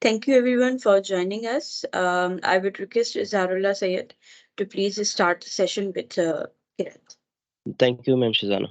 Thank you everyone for joining us. I would request Izharullah Sayed to please start the session with Kirat. Thank you, Ma'am Shazana.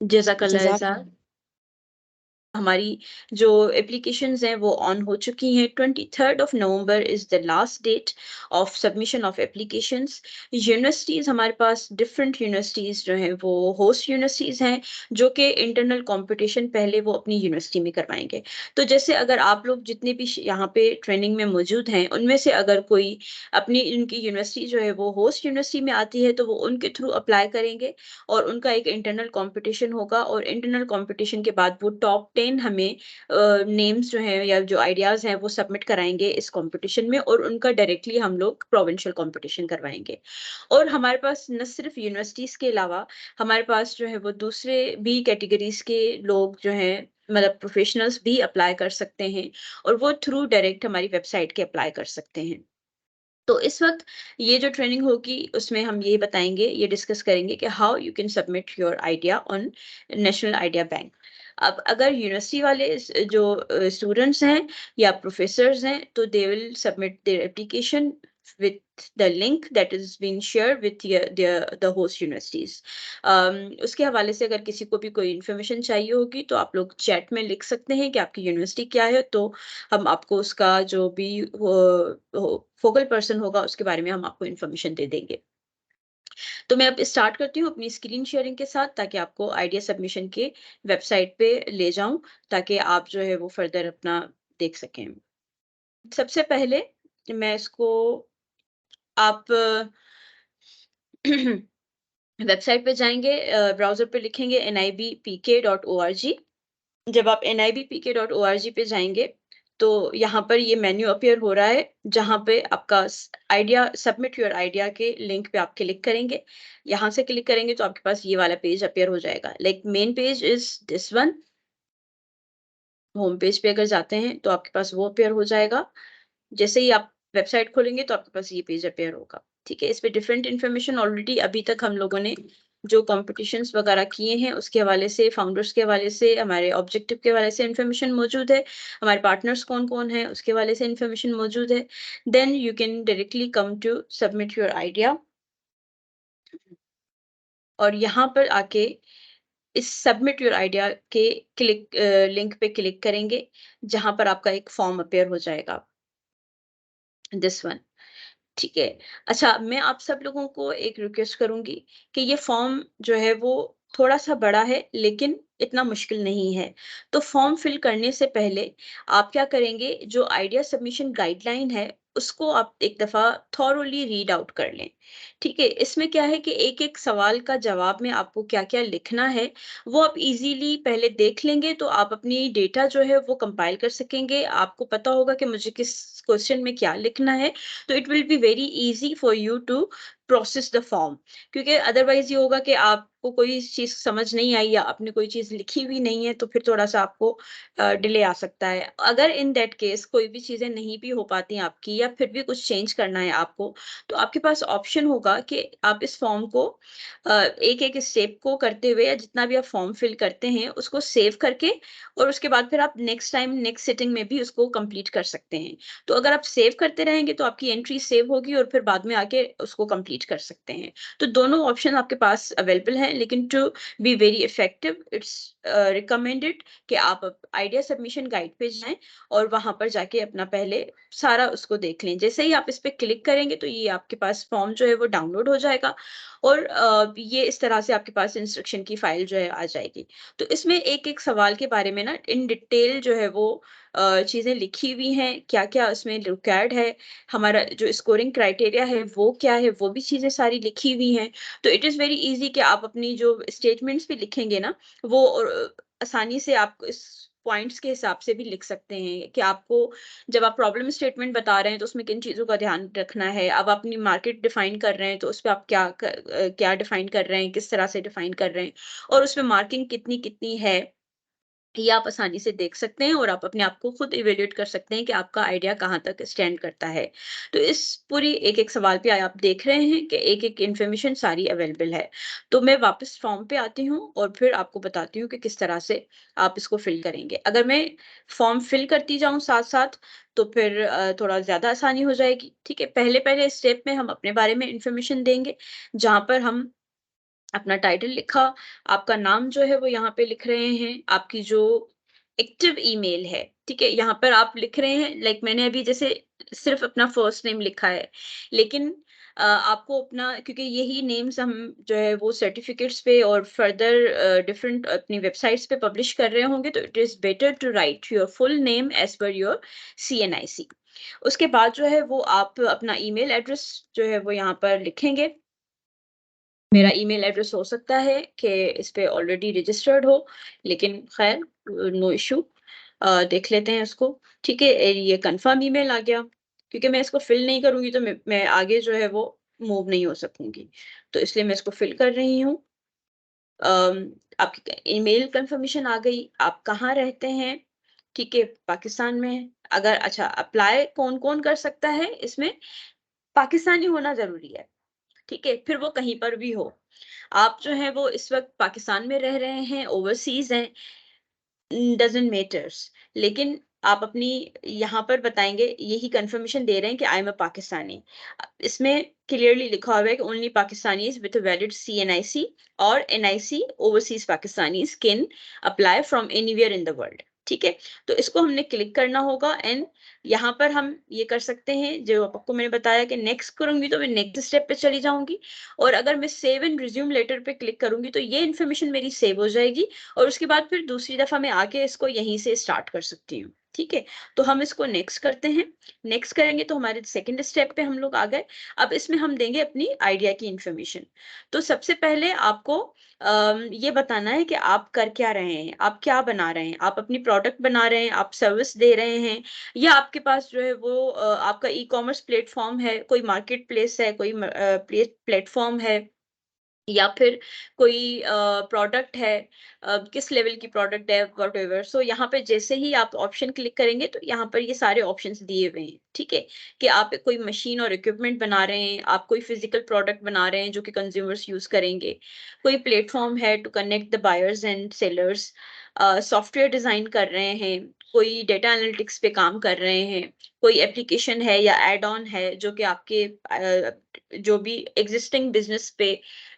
Jazakallah Izhar. हमारी जो applications हैं वो on हो चुकी हैं। 23rd November is the last date of submission of applications. Universities हमारे पास different universities जो हैं वो होस्ट यूनिवर्सिटीज़ हैं जो कि इंटरनल कंपटीशन पहले वो अपनी यूनिवर्सिटी में करवाएंगे। तो जैसे अगर आप लोग जितने भी यहाँ पे ट्रेनिंग में मौजूद हैं उनमें से अगर कोई अपनी उनकी यूनिवर्सिटी जो है वो होस्ट यूनिवर्सिटी में आती है तो वो उनके थ्रू अप्लाई करेंगे और उनका एक इंटरनल कंपटीशन होगा और इंटरनल कंपटीशन के बाद वो टॉप 10 हमें नेम्स जो हैं या जो आइडियाज़ हैं वो सबमिट कराएँगे इस कॉम्पिटिशन में और उनका डायरेक्टली हम लोग प्रोविंशियल कॉम्पिटिशन करवाएँगे। और हमारे पास न सिर्फ यूनिवर्सिटीज़ के अलावा हमारे पास जो है वो दूसरे भी कैटेगरीज़ के लोग जो हैं मतलब प्रोफेशनल्स भी अप्लाई कर सकते हैं और वो थ्रू डायरेक्ट हमारी वेबसाइट के अप्लाई कर सकते हैं। तो इस वक़्त ये जो ट्रेनिंग होगी उसमें हम ये बताएँगे, ये डिस्कस करेंगे कि how you can submit your idea on national idea bank. अब अगर यूनिवर्सिटी वाले जो स्टूडेंट्स हैं या प्रोफेसर्स हैं तो they will submit their application with the link that is being shared with the host universities. उसके हवाले से अगर किसी को भी कोई इन्फॉर्मेशन चाहिए होगी तो आप लोग चैट में लिख सकते हैं कि आपकी यूनिवर्सिटी क्या है, तो हम आपको उसका जो भी फोकल पर्सन होगा उसके बारे में हम आपको इन्फॉर्मेशन दे देंगे। तो मैं अब स्टार्ट करती हूँ अपनी स्क्रीन शेयरिंग के साथ ताकि आपको आइडिया सबमिशन के वेबसाइट पे ले जाऊं ताकि आप जो है वो फर्दर अपना देख सकें। सबसे पहले मैं इसको आप वेबसाइट पे जाएंगे, ब्राउजर पे लिखेंगे nibpk.org। जब आप nibpk.org पे जाएंगे तो यहाँ पर ये मेन्यू अपीयर हो रहा है जहाँ पे आपका आइडिया सबमिट योर आइडिया के लिंक पे आप क्लिक करेंगे। यहाँ से क्लिक करेंगे तो आपके पास ये वाला पेज अपीयर हो जाएगा। Like main page is this one. Home page पे अगर जाते हैं तो आपके पास वो अपीयर हो जाएगा। जैसे ही आप वेबसाइट खोलेंगे तो आपके पास ये पेज अपीयर होगा। ठीक है, इस पे डिफरेंट इन्फॉर्मेशन ऑलरेडी अभी तक हम लोगों ने जो कॉम्पिटिशन्स वगैरह किए हैं उसके हवाले से, फाउंडर्स के हवाले से, हमारे ऑब्जेक्टिव के हवाले से इन्फॉर्मेशन मौजूद है, हमारे पार्टनर्स कौन कौन है उसके हवाले से इन्फॉर्मेशन मौजूद है। Then you can directly come to submit your idea और यहाँ पर आके इस सबमिट योर आइडिया के लिंक पे क्लिक करेंगे जहां पर आपका एक फॉर्म अपीयर हो जाएगा, दिस वन। ठीक है। अच्छा, मैं आप सब लोगों को एक रिक्वेस्ट करूँगी कि ये फ़ॉर्म जो है वो थोड़ा-सा बड़ा है लेकिन इतना मुश्किल नहीं है। तो फ़ॉर्म फिल करने से पहले आप क्या करेंगे, जो आइडिया सबमिशन गाइडलाइन है उसको आप एक दफ़ा थॉरोली रीड आउट कर लें। ठीक है? इसमें क्या है कि एक-एक सवाल का जवाब में आपको क्या-क्या लिखना है वो आप ईज़िली पहले देख लेंगे तो आप अपनी डेटा जो है वो कंपाइल कर सकेंगे। आपको पता होगा कि मुझे किस क्वेश्चन में क्या लिखना है, तो it will be very easy for you to process the form. क्योंकि अदरवाइज ये होगा कि आपको कोई चीज समझ नहीं आई या आपने कोई चीज लिखी हुई नहीं है तो फिर थोड़ा सा आपको डिले आ सकता है। अगर इन दैट केस कोई भी चीजें नहीं भी हो पाती आपकी या फिर भी कुछ चेंज करना है आपको, तो आपके पास ऑप्शन होगा कि आप इस फॉर्म को एक एक स्टेप को करते हुए या जितना भी आप फॉर्म फिल करते हैं उसको सेव करके और उसके बाद फिर आप नेक्स्ट टाइम नेक्स्ट सिटिंग में भी उसको कंप्लीट कर सकते हैं। तो अगर आप सेव करते रहेंगे तो आपकी एंट्री सेव होगी और फिर बाद में आके उसको कंप्लीट कर सकते हैं। तो दोनों ऑप्शन आपके पास अवेलेबल हैं, लेकिन to be very effective it's recommended कि आप आइडिया सबमिशन गाइड पे जाएँ और वहाँ पर जाके अपना पहले सारा उसको देख लें। जैसे ही आप इस पे क्लिक करेंगे तो ये आपके पास फॉर्म जो है वो डाउनलोड हो जाएगा और ये इस तरह से आपके पास इंस्ट्रक्शन की फाइल जो है आ जाएगी। तो इसमें एक-एक सवाल के बारे में ना इन डिटेल जो है वो चीज़ें लिखी हुई हैं, क्या-क्या इसमें रिक्वायर्ड है, हमारा जो स्कोरिंग क्राइटेरिया है वो क्या है, वो भी चीज़ें सारी लिखी हुई हैं। तो इट इज़ वेरी ईज़ी कि आप अपनी जो स्टेटमेंट्स भी लिखेंगे ना, वो आसानी से आप इस पॉइंट्स के हिसाब से भी लिख सकते हैं कि आपको जब आप प्रॉब्लम स्टेटमेंट बता रहे हैं तो उसमें किन चीज़ों का ध्यान रखना है। अब आप अपनी मार्केट डिफाइन कर रहे हैं तो उसपे आप क्या डिफाइन कर रहे हैं, किस तरह से डिफाइन कर रहे हैं और उसमें मार्किंग कितनी-कितनी है, ये आप आसानी से देख सकते हैं और आप अपने आप को खुद इवैल्यूएट कर सकते हैं कि आपका आइडिया कहाँ तक स्टैंड करता है। तो इस पूरी एक-एक सवाल पे आप देख रहे हैं कि एक-एक इन्फॉर्मेशन सारी अवेलेबल है। तो मैं वापस फॉर्म पे आती हूँ और फिर आपको बताती हूँ कि किस तरह से आप इसको फिल करेंगे। अगर मैं फॉर्म फिल करती जाऊँ साथ-साथ तो फिर थोड़ा ज़्यादा आसानी हो जाएगी, ठीक है? पहले-पहले स्टेप में हम अपने बारे में इन्फॉर्मेशन देंगे, जहाँ पर हम अपना टाइटल लिखा, आपका नाम जो है वो यहाँ पे लिख रहे हैं, आपकी जो एक्टिव ईमेल है, ठीक है? यहाँ पर आप लिख रहे हैं लाइक मैंने अभी जैसे सिर्फ़ अपना फर्स्ट नेम लिखा है, लेकिन आपको अपना क्योंकि यही नेम्स हम जो है वो सर्टिफ़िकेट्स पे और फर्दर डिफरेंट अपनी वेबसाइट्स पे पब्लिश कर रहे होंगे, तो it is better to write your full name as per your CNIC. उसके बाद जो है वो आप अपना ईमेल एड्रेस जो है वो यहाँ पर लिखेंगे। मेरा ईमेल एड्रेस हो सकता है कि इस पे ऑलरेडी रजिस्टर्ड हो, लेकिन ख़ैर नो इश्यू देख लेते हैं इसको, ठीक है? ये कन्फर्म ईमेल आ गया, क्योंकि मैं इसको फ़िल नहीं करूँगी तो मैं आगे जो है वो मूव नहीं हो सकूँगी। तो इसलिए मैं इसको फ़िल कर रही हूँ। अम, आपकी ईमेल कन्फर्मेशन आ गई, आप कहाँ रहते हैं, ठीक है? पाकिस्तान में। अगर अच्छा अप्लाई कौन-कौन कर सकता है इसमें? पाकिस्तानी होना ज़रूरी है, ठीक है? फिर वो कहीं पर भी हो। आप जो हैं वो इस वक़्त पाकिस्तान में रह रहे हैं, ओवरसीज़ हैं, डज़न्ट मैटर्स। लेकिन आप अपनी यहाँ पर बताएँगे यही कन्फर्मेशन दे रहे हैं कि आई एम अ पाकिस्तानी। इसमें क्लियरली लिखा हुआ है कि only Pakistanis with a valid CNIC और NIC overseas Pakistanis can apply from anywhere in the world. ठीक है? तो इसको हमने क्लिक करना होगा एंड यहाँ पर हम ये कर सकते हैं जो आपको मैंने बताया कि नेक्स्ट करूँगी तो मैं नेक्स्ट स्टेप पे चली जाऊँगी और अगर मैं सेव एंड रिज़्यूम लेटर पे क्लिक करूँगी तो ये इन्फॉर्मेशन मेरी सेव हो जाएगी और उसके बाद फिर दूसरी दफ़ा मैं आके इसको यहीं से स्टार्ट कर सकती हूँ। ठीक है? तो हम इसको नेक्स्ट करते हैं। नेक्स्ट करेंगे तो हमारे सेकंड स्टेप पे हम लोग आ गए। अब इसमें हम देंगे अपनी आइडिया की इन्फॉर्मेशन। तो सबसे पहले आपको ये बताना है कि आप कर क्या रहे हैं? आप क्या बना रहे हैं? आप अपनी प्रोडक्ट बना रहे हैं, आप सर्विस दे रहे हैं या आपके पास जो है वो आपका ई-कॉमर्स प्लेटफ़ॉर्म है, कोई मार्केट प्लेस है, कोई प्लेटफ़ॉर्म है या फिर कोई प्रोडक्ट है किस लेवल की प्रोडक्ट है व्हाटएवर सो यहाँ पे जैसे ही आप ऑप्शन क्लिक करेंगे तो यहाँ पर ये सारे ऑप्शंस दिए हुए हैं ठीक है कि आप कोई मशीन और इक्विपमेंट बना रहे हैं आप कोई फिजिकल प्रोडक्ट बना रहे हैं जो कि कंज्यूमर्स यूज करेंगे कोई प्लेटफॉर्म है to connect the buyers and sellers software design कर रहे हैं कोई डेटा एनालिटिक्स पे काम कर रहे हैं कोई एप्लीकेशन है या एड ऑन है जो कि आपके जो भी एग्जिस्टिंग बिजनेस पे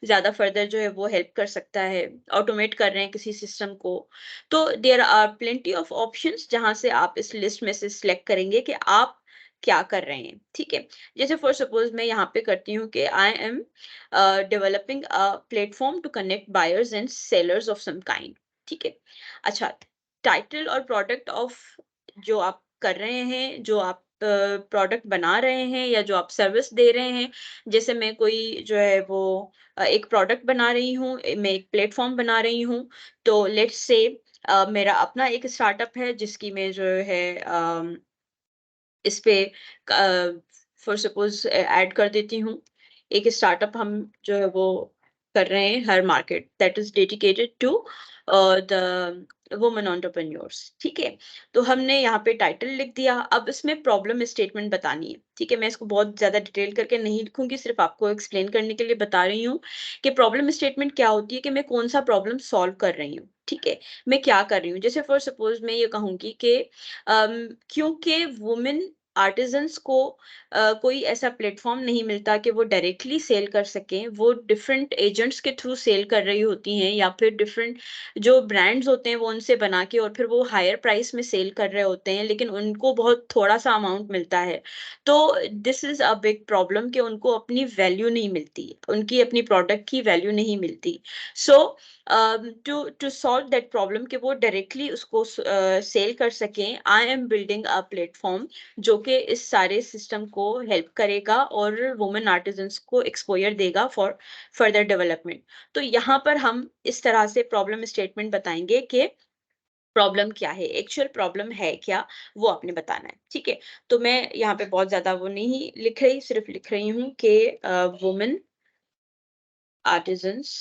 ज़्यादा फर्दर जो है वो हेल्प कर सकता है, ऑटोमेट कर रहे हैं किसी सिस्टम को। तो there are plenty of options जहाँ से आप इस लिस्ट में से सिलेक्ट करेंगे कि आप क्या कर रहे हैं, ठीक है? जैसे फॉर सपोज़ मैं यहाँ पे करती हूँ कि I am developing a platform to connect buyers and sellers of some kind, ठीक है? अच्छा, टाइटल और प्रोडक्ट ऑफ जो आप कर रहे हैं, जो आप प्रोडक्ट बना रहे हैं या जो आप सर्विस दे रहे हैं, जैसे मैं कोई जो है वो एक प्रोडक्ट बना रही हूँ, मैं एक प्लेटफ़ॉर्म बना रही हूँ, तो लेट्स से मेरा अपना एक स्टार्टअप है जिसकी मैं जो है इस पे फॉर सपोज़ ऐड कर देती हूँ। एक स्टार्टअप हम जो है वो कर रहे हैं हर market that is dedicated to the women entrepreneurs ठीक है? तो हमने यहाँ पे टाइटल लिख दिया, अब इसमें प्रॉब्लम स्टेटमेंट बतानी है, ठीक है? मैं इसको बहुत ज़्यादा डिटेल करके नहीं लिखूँगी, सिर्फ़ आपको एक्सप्लेन करने के लिए बता रही हूँ कि प्रॉब्लम स्टेटमेंट क्या होती है कि मैं कौन-सा प्रॉब्लम सॉल्व कर रही हूँ, ठीक है? मैं क्या कर रही हूँ? जैसे फॉर सपोज़ मैं ये कहूँगी कि क्योंकि वुमेन आर्टिजन्स को कोई ऐसा प्लेटफॉर्म नहीं मिलता कि वो डायरेक्टली सेल कर सकें। वो डिफरेंट एजेंट्स के थ्रू सेल कर रही होती हैं, या फिर डिफरेंट जो ब्रांड्स होते हैं वो उनसे बना के और फिर वो हायर प्राइस में सेल कर रहे होते हैं, लेकिन उनको बहुत थोड़ा सा अमाउंट मिलता है। तो this is a big problem कि उनको अपनी वैल्यू नहीं मिलती, उनकी अपनी प्रोडक्ट की वैल्यू नहीं मिलती। सो टू सॉल्व दैट प्रॉब्लम कि वो डायरेक्टली उसको सेल कर सकें, I am building a platform जो कि इस सारे सिस्टम को हेल्प करेगा और वुमेन आर्टिजन्स को एक्सपोजर देगा फॉर फर्दर डेवलपमेंट। तो यहाँ पर हम इस तरह से प्रॉब्लम स्टेटमेंट बताएंगे कि प्रॉब्लम क्या है, एक्चुअल प्रॉब्लम है क्या, वो आपने बताना है। ठीक है? तो मैं यहाँ पे बहुत ज्यादा वो नहीं लिख रही, सिर्फ लिख रही हूँ कि वुमेन आर्टिजन्स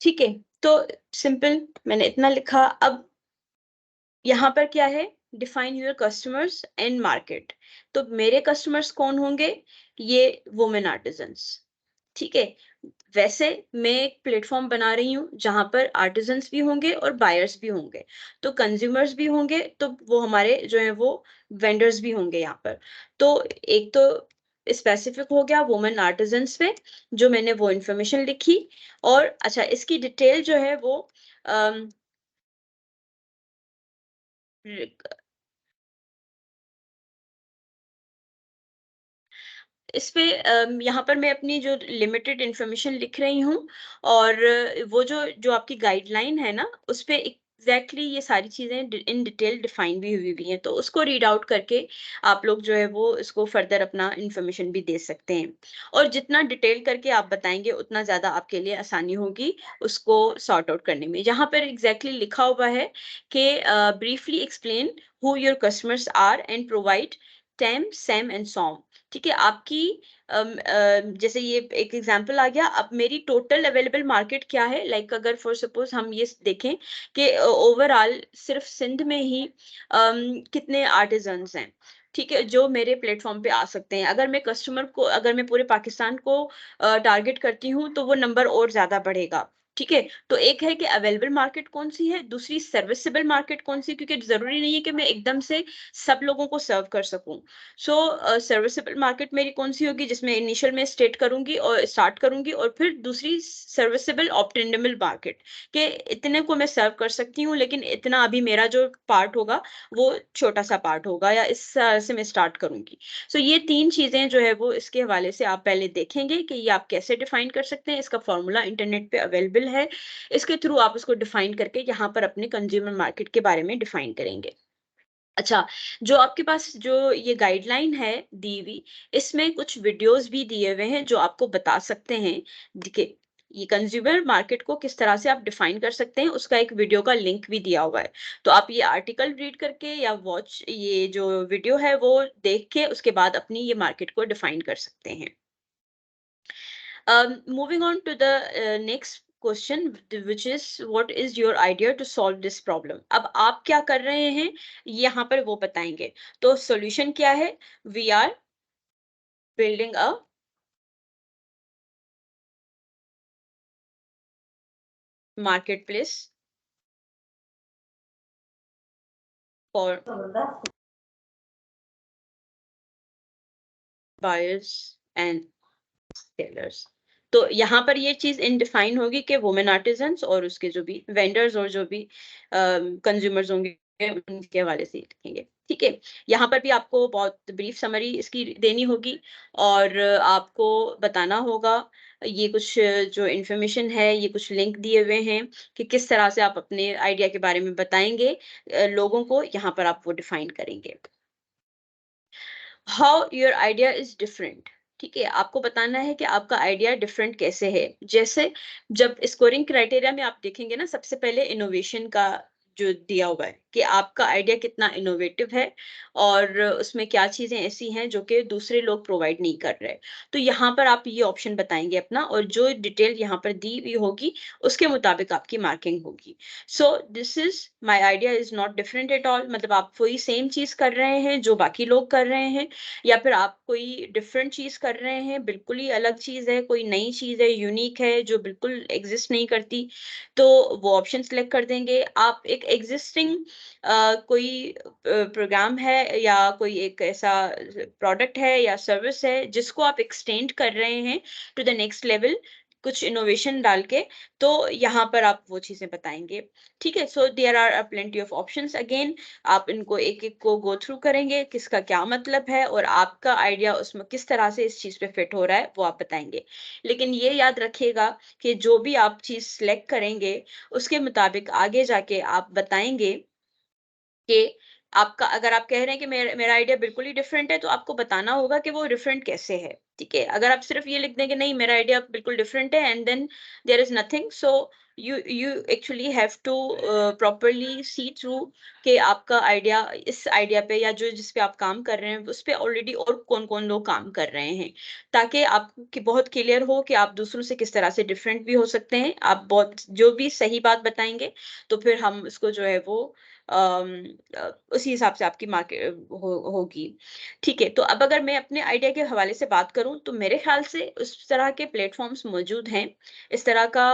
ठीक है? तो सिंपल मैंने इतना लिखा। अब यहाँ पर क्या है, define your customers and market. तो मेरे कस्टमर्स कौन होंगे? ये वुमेन आर्टिजन्स। ठीक है? वैसे मैं एक प्लेटफॉर्म बना रही हूँ जहां पर आर्टिजन्स भी होंगे और बायर्स भी होंगे, तो कंज्यूमर्स भी होंगे, तो वो हमारे जो है वो वेंडर्स भी होंगे यहाँ पर। तो एक तो स्पेसिफिक हो गया वुमेन आर्टिजन्स पे, जो मैंने वो इंफॉर्मेशन लिखी। और अच्छा, इसकी डिटेल जो है वो अम, इस पे यहाँ पर मैं अपनी जो लिमिटेड इंफॉर्मेशन लिख रही हूँ, और वो जो जो आपकी गाइडलाइन है ना, उस पे एग्जैक्टली ये सारी चीजें इन डिटेल डिफाइन भी हुई हैं, तो उसको रीड आउट करके आप लोग जो है वो इसको फर्दर अपना इंफॉर्मेशन भी दे सकते हैं। और जितना डिटेल करके आप बताएंगे उतना ज्यादा आपके लिए आसानी होगी उसको सॉर्ट आउट करने में। जहाँ पर एग्जैक्टली लिखा हुआ है कि briefly explain who your customers are and provide them some and some. ठीक है? आपकी जैसे ये एक एग्जांपल आ गया। अब मेरी टोटल अवेलेबल मार्केट क्या है, लाइक अगर फॉर सपोज हम ये देखें कि ओवरऑल सिर्फ सिंध में ही कितने आर्टिजन्स हैं, ठीक है, जो मेरे प्लेटफॉर्म पे आ सकते हैं। अगर मैं कस्टमर को, अगर मैं पूरे पाकिस्तान को टारगेट करती हूँ तो वो नंबर और ज्यादा बढ़ेगा। ठीक है? तो एक है कि अवेलेबल मार्केट कौन सी है, दूसरी सर्विसेबल मार्केट कौन सी, क्योंकि जरूरी नहीं है कि मैं एकदम से सब लोगों को सर्व कर सकूं। सो सर्विसेबल मार्केट मेरी कौन सी होगी, जिसमें इनिशियल में स्टार्ट करूंगी, और फिर दूसरी सर्विसेबल ऑप्टिमल मार्केट, के इतने को मैं सर्व कर सकती हूँ, लेकिन इतना अभी मेरा जो पार्ट होगा वो छोटा सा पार्ट होगा, या इस तरह से मैं स्टार्ट करूंगी। सो ये तीन चीजें जो है वो इसके हवाले से आप पहले देखेंगे कि ये आप कैसे डिफाइन कर सकते हैं। इसका फॉर्मूला इंटरनेट पे अवेलेबल है, इसके थ्रू आप उसको डिफाइन करके यहाँ पर अपने कंज्यूमर मार्केट के बारे में डिफाइन करेंगे। अच्छा, जो आपके पास जो ये गाइडलाइन है दी हुई, इसमें कुछ वीडियोस भी दिए हुए हैं जो आपको बता सकते हैं देखिए ये कंज्यूमर मार्केट को किस तरह से आप डिफाइन कर सकते हैं, उसका एक वीडियो का लिंक भी दिया हुआ है। तो आप ये आर्टिकल रीड करके या वॉच ये जो वीडियो है वो देख के उसके बाद अपनी ये मार्केट को डिफाइन कर सकते हैं। Moving on to the next question, which is what is your idea to solve this problem? अब आप क्या कर रहे हैं यहाँ पर वो बताएंगे। तो solution क्या है? We are building a marketplace for buyers and sellers. तो यहाँ पर ये चीज इनडिफाइन होगी कि वुमेन आर्टिजन्स और उसके जो भी वेंडर्स और जो भी कंज्यूमर्स होंगे उनके हवाले से लिखेंगे। ठीक है? यहाँ पर भी आपको बहुत ब्रीफ समरी इसकी देनी होगी, और आपको बताना होगा ये कुछ जो इंफॉर्मेशन है, ये कुछ लिंक दिए हुए हैं कि किस तरह से आप अपने आइडिया के बारे में बताएंगे लोगों को, यहाँ पर आप वो डिफाइन करेंगे। How your idea is different. ठीक है? आपको बताना है कि आपका आइडिया डिफरेंट कैसे है। जैसे जब स्कोरिंग क्राइटेरिया में आप देखेंगे ना, सबसे पहले इनोवेशन का जो दिया हुआ है, कि आपका आइडिया कितना इनोवेटिव है और उसमें क्या चीज़ें ऐसी हैं जो कि दूसरे लोग प्रोवाइड नहीं कर रहे। तो यहाँ पर आप ये ऑप्शन बताएँगे अपना और जो डिटेल यहाँ पर दी हुई होगी, उसके मुताबिक आपकी मार्किंग होगी। So this is my idea is not different at all, मतलब आप वही सेम चीज़ कर रहे हैं जो बाकी लोग कर रहे हैं या फिर आप कोई डिफरेंट चीज़ कर रहे हैं, बिल्कुल ही अलग चीज़ है, कोई नई चीज़ है, यूनिक है जो बिल्कुल एग्ज़िस्ट नहीं करती, तो वो ऑप्शन सेलेक्ट कर देंगे। आप एक एग्ज़िस्टिंग कोई प्रोग्राम है या कोई एक ऐसा प्रोडक्ट है या सर्विस है जिसको आप एक्सटेंड कर रहे हैं टू द नेक्स्ट लेवल कुछ इनोवेशन डाल के, तो यहाँ पर आप वो चीज़ें बताएँगे। ठीक है? So there are plenty of options again, आप इनको एक-एक को गो थ्रू करेंगे, किसका क्या मतलब है और आपका आइडिया उसमें किस तरह से इस चीज़ पे फिट हो रहा है, वो आप बताएँगे। लेकिन ये याद रखिएगा कि जो भी आप चीज़ सेलेक्ट करेंगे, उसके मुताबिक आगे जाके आप बताएँगे कि आपका, अगर आप कह रहे हैं कि मेरा मेरा आइडिया बिल्कुल ही डिफरेंट है, तो आपको बताना होगा कि वो डिफरेंट कैसे है, ठीक है? अगर आप सिर्फ ये लिख दें कि नहीं मेरा आइडिया बिल्कुल डिफरेंट है and then there is nothing, so you actually have to properly see through कि आपका आइडिया, इस आइडिया पे या जो जिस पे आप काम कर रहे हैं, उस पे ऑलरेडी और कौन-कौन लोग काम कर रहे हैं। ताकि आपको कि बहुत क्लियर हो कि आप दूसरों से किस तरह से डिफरेंट भी हो सकते हैं। आप बहुत जो भी सही बात बताएँगे, तो फिर हम उसको जो है वो अम, उसी हिसाब से आपकी मार्केट होगी। ठीक है, तो अब अगर मैं अपने आइडिया के हवाले से बात करूँ, तो मेरे ख़्याल से उस तरह के प्लेटफ़ॉर्म्स मौजूद हैं। इस तरह का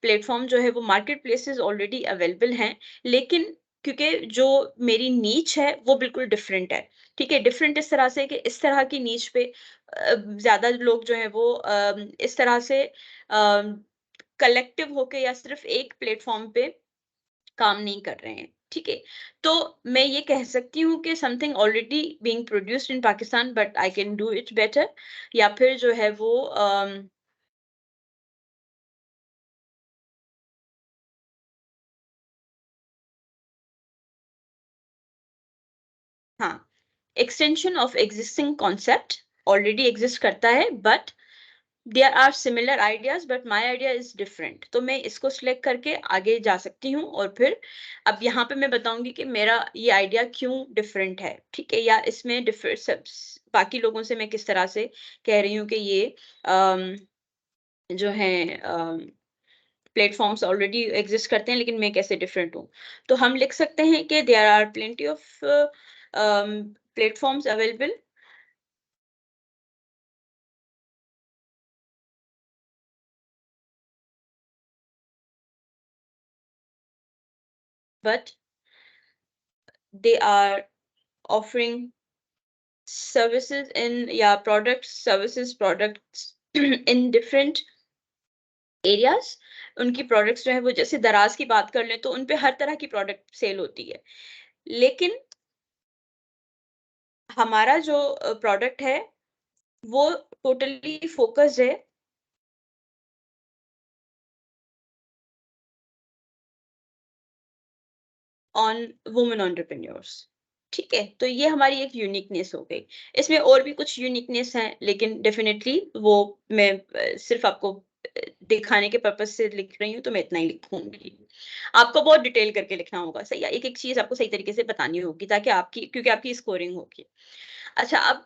प्लेटफ़ॉर्म जो है वो मार्केट प्लेसेस ऑलरेडी अवेलेबल हैं, लेकिन क्योंकि जो मेरी नीच है, वो बिल्कुल डिफरेंट है। ठीक है? डिफरेंट इस तरह से कि इस तरह की नीच पे ज़्यादा लोग जो हैं वो इस तरह से कलेक्टिव होके या सिर्फ़ एक प्लेटफ़ॉर्म पे काम नहीं कर रहे हैं, ठीक है? तो मैं ये कह सकती हूँ कि something already being produced in Pakistan but I can do it better, या फिर जो है वो हाँ, extension of existing concept already exist करता है but there are similar ideas but my idea is different, तो मैं इसको सिलेक्ट करके आगे जा सकती हूँ और फिर अब यहाँ पे मैं बताऊंगी कि मेरा ये आइडिया क्यों डिफरेंट है, ठीक है? या इसमें डिफर सब बाकी लोगों से मैं किस तरह से कह रही हूँ कि ये अम, जो है प्लेटफॉर्म्स ऑलरेडी एग्जिस्ट करते हैं लेकिन मैं कैसे डिफरेंट हूँ। तो हम लिख सकते हैं कि there are plenty of platforms available but they are offering services in या प्रोडक्ट्स इन डिफरेंट एरियाज। उनकी प्रोडक्ट्स जो है वो, जैसे दराज की बात कर लें तो उन पे हर तरह की प्रोडक्ट सेल होती है, लेकिन हमारा जो प्रोडक्ट है वो टोटली फोकस्ड है ऑन वुमेन एंटरप्रेन्योर्स। ठीक है, तो ये हमारी एक यूनिकनेस हो गई। इसमें और भी कुछ यूनिकनेस हैं लेकिन डेफिनेटली वो मैं सिर्फ आपको दिखाने के पर्पज से लिख रही हूँ, तो मैं इतना ही लिखूंगी। आपको बहुत डिटेल करके लिखना होगा, सही है? एक एक चीज आपको सही तरीके से बतानी होगी ताकि आपकी, क्योंकि आपकी स्कोरिंग होगी। अच्छा, अब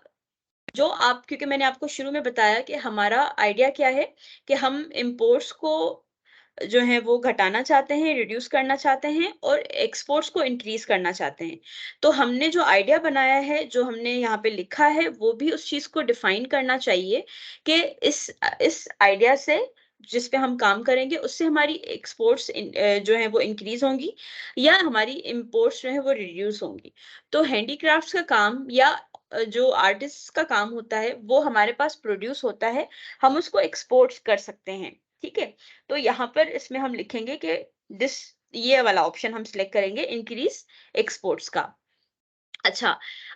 जो आप, क्योंकि मैंने आपको शुरू में बताया कि हमारा आइडिया क्या है कि हम इम्पोर्ट्स को जो है वो घटाना चाहते हैं, रिड्यूस करना चाहते हैं और एक्सपोर्ट्स को इंक्रीज़ करना चाहते हैं। तो हमने जो आइडिया बनाया है, जो हमने यहाँ पे लिखा है, वो भी उस चीज़ को डिफाइन करना चाहिए कि इस आइडिया से जिस पे हम काम करेंगे, उससे हमारी एक्सपोर्ट्स जो है वो इंक्रीज़ होंगी या हमारी इम्पोर्ट्स जो है वो रिड्यूस होंगी। तो हैंडीक्राफ्ट्स का काम या जो आर्टिस्ट्स का काम होता है, वो हमारे पास प्रोड्यूस होता है, हम उसको एक्सपोर्ट्स कर सकते हैं, ठीक है? तो यहाँ पर इसमें हम लिखेंगे कि दिस ये वाला ऑप्शन हम सिलेक्ट करेंगे, इंक्रीज एक्सपोर्ट्स का। अच्छा,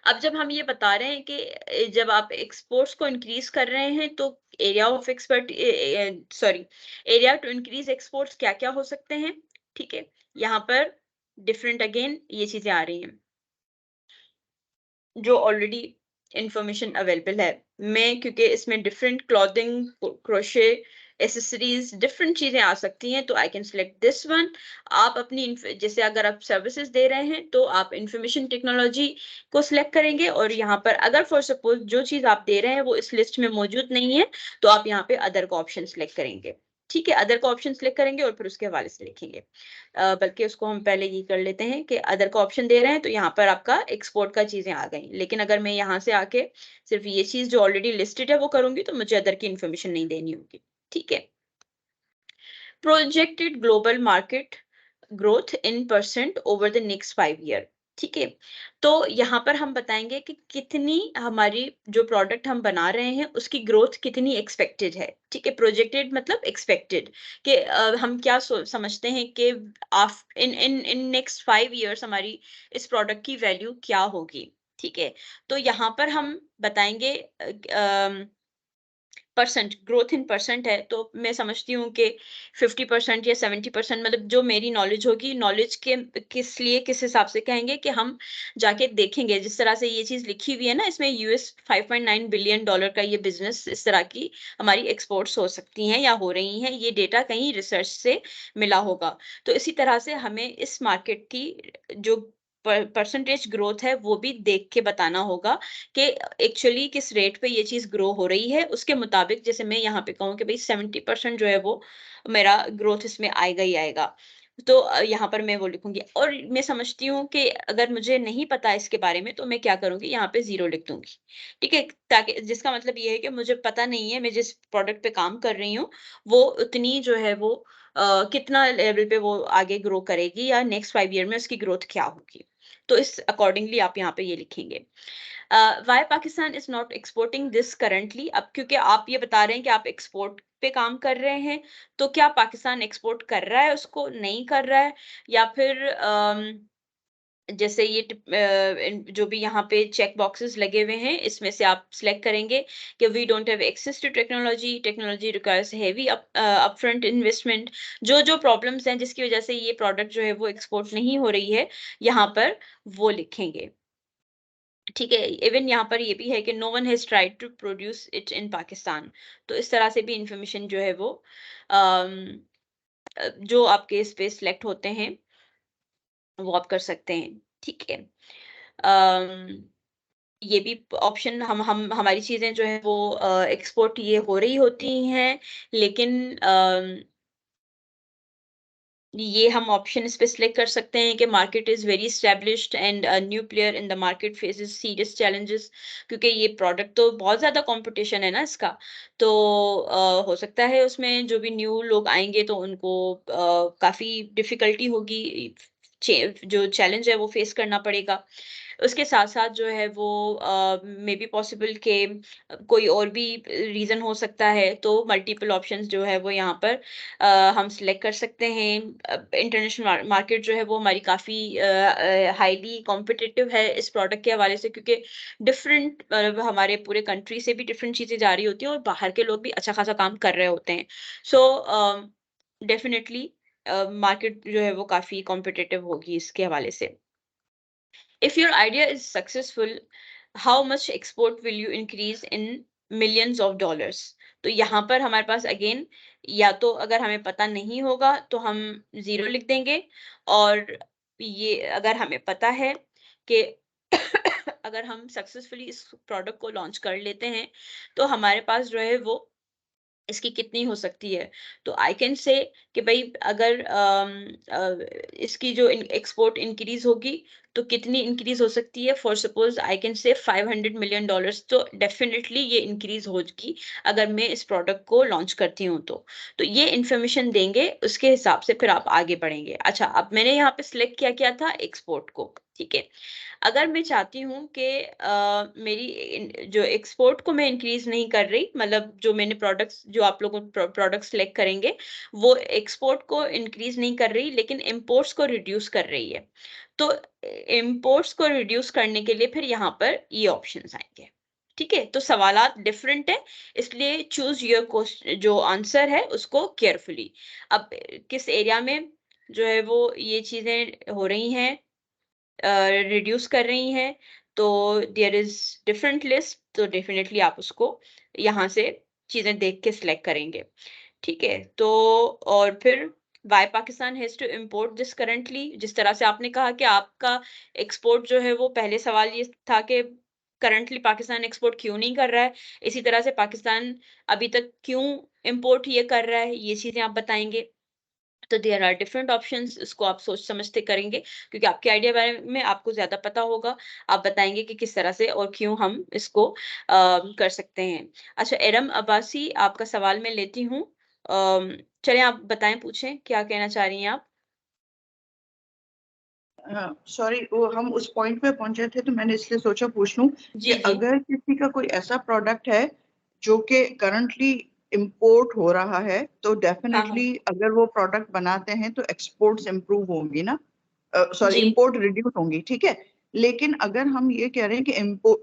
अब जब हम ये बता रहे हैं कि जब आप एक्सपोर्ट्स को इंक्रीज कर रहे हैं तो area of expert sorry area to increase exports क्या क्या हो सकते हैं, ठीक है? यहाँ पर डिफरेंट अगेन ये चीजें आ रही हैं जो ऑलरेडी इंफॉर्मेशन अवेलेबल है। मैं क्योंकि इसमें different clothing, crochet accessories, different चीजें आ सकती हैं, तो I can select this one. आप अपनी जैसे अगर आप सर्विसेज दे रहे हैं तो आप इंफॉर्मेशन टेक्नोलॉजी को सिलेक्ट करेंगे, और यहाँ पर अगर फॉर सपोज जो चीज आप दे रहे हैं वो इस लिस्ट में मौजूद नहीं है, तो आप यहाँ पे अदर का ऑप्शन सिलेक्ट करेंगे। ठीक है, अदर का ऑप्शन सिलेक्ट करेंगे और फिर उसके हवाले से लिखेंगे। बल्कि उसको हम पहले ये कर लेते हैं कि अदर का ऑप्शन दे रहे हैं, तो यहाँ पर आपका एक्सपोर्ट का चीजें आ गई, लेकिन अगर मैं यहाँ से आके सिर्फ ये चीज जो ऑलरेडी लिस्टेड है वो करूंगी, तो मुझे अदर की इन्फॉर्मेशन नहीं देनी होगी। ठीक है। Projected global market growth in percent over the next 5 year. ठीक है, तो यहाँ पर हम बताएंगे कि कितनी हमारी जो प्रोडक्ट हम बना रहे हैं उसकी ग्रोथ कितनी एक्सपेक्टेड है। ठीक है, प्रोजेक्टेड मतलब एक्सपेक्टेड, कि हम क्या समझते हैं कि इन इन इन नेक्स्ट 5 ईयर्स हमारी इस प्रोडक्ट की वैल्यू क्या होगी। ठीक है, तो यहाँ पर हम बताएंगे परसेंट, ग्रोथ इन परसेंट है, तो मैं समझती हूँ कि 50% या 70%, मतलब जो मेरी नॉलेज होगी, नॉलेज के किस लिए किस हिसाब से कहेंगे कि हम जाके देखेंगे। जिस तरह से ये चीज लिखी हुई है ना, इसमें यूएस $5.9 बिलियन का ये बिजनेस, इस तरह की हमारी एक्सपोर्ट्स हो सकती हैं या हो रही हैं, ये डेटा कहीं रिसर्च से मिला होगा। तो इसी तरह से हमें इस मार्केट की जो परसेंटेज ग्रोथ है वो भी देख के बताना होगा कि एक्चुअली किस रेट पे ये चीज ग्रो हो रही है। उसके मुताबिक जैसे मैं यहाँ पे कहूँ कि भाई 70% जो है वो मेरा ग्रोथ इसमें आएगा ही आएगा, तो यहाँ पर मैं वो लिखूंगी। और मैं समझती हूँ कि अगर मुझे नहीं पता इसके बारे में तो मैं क्या करूंगी, यहाँ पे 0 लिख दूंगी। ठीक है, ताकि जिसका मतलब ये है कि मुझे पता नहीं है, मैं जिस प्रोडक्ट पे काम कर रही हूँ वो उतनी जो है वो कितना लेवल पे वो आगे ग्रो करेगी, या नेक्स्ट 5 ईयर में उसकी ग्रोथ क्या होगी। तो इस अकॉर्डिंगली आप यहाँ पे ये लिखेंगे। Why Pakistan is not exporting this currently. अब क्योंकि आप ये बता रहे हैं कि आप एक्सपोर्ट पे काम कर रहे हैं, तो क्या पाकिस्तान एक्सपोर्ट कर रहा है उसको, नहीं कर रहा है, या फिर जैसे ये जो भी यहाँ पे चेक बॉक्सेस लगे हुए हैं, इसमें से आप सिलेक्ट करेंगे कि we don't have access to technology, technology requires heavy upfront investment. जो जो प्रॉब्लम्स हैं जिसकी वजह से ये प्रोडक्ट जो है वो एक्सपोर्ट नहीं हो रही है, यहाँ पर वो लिखेंगे। ठीक है, इवन यहाँ पर ये भी है कि no one has tried to produce it in Pakistan. तो इस तरह से भी इंफॉर्मेशन जो है वो जो आपके इस पे सिलेक्ट होते हैं वो आप कर सकते हैं। ठीक है। अम, ये भी ऑप्शन हम हमारी चीजें जो है वो एक्सपोर्ट ये हो रही होती हैं, लेकिन ये हम ऑप्शन इस पे सिलेक्ट कर सकते हैं कि market is very established and new player in the market faces serious challenges. क्योंकि ये प्रोडक्ट तो बहुत ज्यादा कंपटीशन है ना इसका, तो हो सकता है उसमें जो भी न्यू लोग आएंगे तो उनको काफी डिफिकल्टी होगी, जो चैलेंज है वो फेस करना पड़ेगा। उसके साथ-साथ जो है वो मे बी पॉसिबल के कोई और भी रीज़न हो सकता है, तो मल्टीपल ऑप्शंस जो है वो यहाँ पर हम सिलेक्ट कर सकते हैं। इंटरनेशनल मार्केट जो है वो हमारी काफ़ी हाईली कॉम्पिटिटिव है इस प्रोडक्ट के हवाले से, क्योंकि डिफरेंट हमारे पूरे कंट्री से भी डिफरेंट चीज़ें जा रही होती हैं और बाहर के लोग भी अच्छा खासा काम कर रहे होते हैं। सो डेफिनिटली मार्केट जो है वो काफ़ी कॉम्पिटिटिव होगी इसके हवाले से। If your idea is successful, how much export will you increase in millions of dollars? तो यहाँ पर हमारे पास अगेन, या तो अगर हमें पता नहीं होगा तो हम 0 लिख देंगे, और ये अगर हमें पता है कि अगर हम सक्सेसफुली इस प्रोडक्ट को लॉन्च कर लेते हैं तो हमारे पास जो है वो इसकी कितनी हो सकती है। तो आई कैन से कि भाई अगर इसकी जो एक्सपोर्ट इंक्रीज होगी तो कितनी इंक्रीज हो सकती है। For suppose I can say $500 million, तो डेफिनेटली ये इंक्रीज होगी अगर मैं इस प्रोडक्ट को लॉन्च करती हूँ तो ये इंफॉर्मेशन देंगे, उसके हिसाब से फिर आप आगे बढ़ेंगे। अच्छा, अब मैंने यहाँ पे सिलेक्ट किया क्या था, एक्सपोर्ट को। ठीक है, अगर मैं चाहती हूँ कि मेरी जो एक्सपोर्ट को मैं इंक्रीज नहीं कर रही, मतलब जो मैंने प्रोडक्ट्स जो आप लोग प्रोडक्ट सेलेक्ट करेंगे वो एक्सपोर्ट को इंक्रीज नहीं कर रही लेकिन इंपोर्ट्स को रिड्यूस कर रही है, तो इंपोर्ट्स को रिड्यूस करने के लिए फिर यहाँ पर ये ऑप्शंस आएंगे। ठीक है, तो सवालात डिफरेंट है, इसलिए चूज योर क्वेश्चन, जो आंसर है उसको केयरफुली। अब किस एरिया में जो है वो ये चीजें हो रही हैं, रिड्यूस कर रही हैं, तो देयर इज डिफरेंट लिस्ट, तो डेफिनेटली आप उसको यहाँ से चीजें देख के सिलेक्ट करेंगे। ठीक है, तो और फिर why Pakistan has to import this currently, जिस तरह से आपने कहा कि आपका एक्सपोर्ट जो है वो पहले सवाल ये था कि करंटली पाकिस्तान एक्सपोर्ट क्यों नहीं कर रहा है, इसी तरह से पाकिस्तान अभी तक क्यों इम्पोर्ट ये कर रहा है, ये चीजें आप बताएंगे। तो देयर आर डिफरेंट ऑप्शंस, इसको आप सोच समझते करेंगे क्योंकि आपके आइडिया बारे में आपको ज्यादा पता होगा। आप बताएंगे कि किस तरह से और क्यों हम इसको कर सकते हैं। अच्छा, एरम अब्बासी, आपका सवाल मैं लेती हूँ। चलें, आप बताएं, पूछें, क्या कहना चाह रही हैं आप? सॉरी, वो हम उस पॉइंट पे पहुंचे थे तो मैंने इसलिए सोचा पूछ लूं कि जी जी। अगर किसी का कोई ऐसा प्रोडक्ट है जो कि करंटली इंपोर्ट हो रहा है तो हाँ हाँ। डेफिनेटली अगर वो प्रोडक्ट बनाते हैं तो एक्सपोर्ट्स इंप्रूव होंगी ना, सॉरी जी। इंपोर्ट रिड्यूस होंगी, ठीक है। लेकिन अगर हम ये कह रहे हैं कि